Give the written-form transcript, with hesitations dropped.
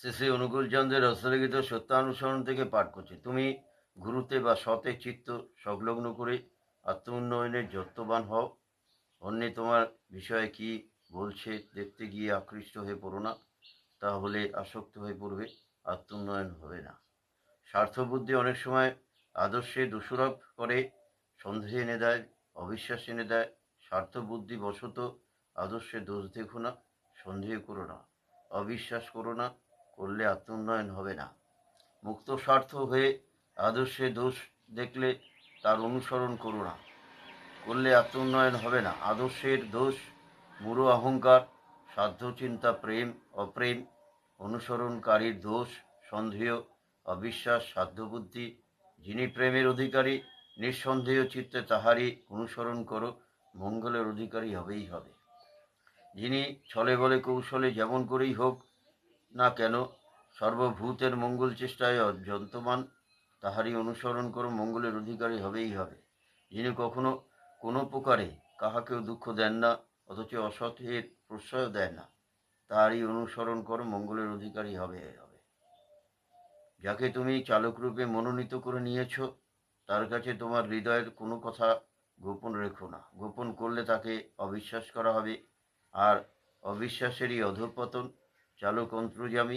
শ্রী শ্রী অনুকূলচন্দ্রের হস্তলিখিত সত্যানুসরণ থেকে পাঠ করছি। তুমি গুরুতে বা সতে চিত্ত সংলগ্ন করে আত্ম উন্নয়নের যত্নবান হও। অন্যে তোমার বিষয়ে কি বলছে দেখতে গিয়ে আকৃষ্ট হয়ে পড়ো না, তাহলে আসক্ত হয়ে পড়বে, আত্ম উন্নয়ন হবে না। স্বার্থবুদ্ধি অনেক সময় আদর্শে দোষারোপ করে, সন্দেহ এনে দেয়, অবিশ্বাস এনে দেয়। স্বার্থবুদ্ধি বশত আদর্শে দোষ দেখো না, সন্দেহ করো না, অবিশ্বাস করো না, করলে আত্ম উন্নয়ন হবে না। মুক্ত স্বার্থ হয়ে আদর্শে দোষ দেখলে তার অনুসরণ করো না, করলে আত্ম উন্নয়ন হবে না। আদর্শের দোষ মূঢ় অহংকার, সাধ্য চিন্তা, প্রেম অপ্রেম, অনুসরণকারীর দোষ সন্দেহ, অবিশ্বাস, সাধ্যবুদ্ধি। যিনি প্রেমের অধিকারী, নিঃসন্দেহ চিত্তে তাহারই অনুসরণ করো, মঙ্গলের অধিকারী হবেই হবে। যিনি ছলে বলে কৌশলে যেমন করেই হোক না কেন সর্বভূতের মঙ্গল চেষ্টায় যন্তমান, তাহারই অনুসরণ করো, মঙ্গলের অধিকারী হবেই হবে। যিনি কখনো কোনো প্রকারে কাহাকেও দুঃখ দেন না, অথচ অসতের প্রশ্রয় দেয় না, তাহারই অনুসরণ করো, মঙ্গলের অধিকারী হবে। যাকে তুমি চালকরূপে মনোনীত করে নিয়েছ, তার কাছে তোমার হৃদয়ের কোনো কথা গোপন রেখো না। গোপন করলে তাকে অবিশ্বাস করা হবে, আর অবিশ্বাসেরই অধঃপতন। চালক অন্তর্যামী,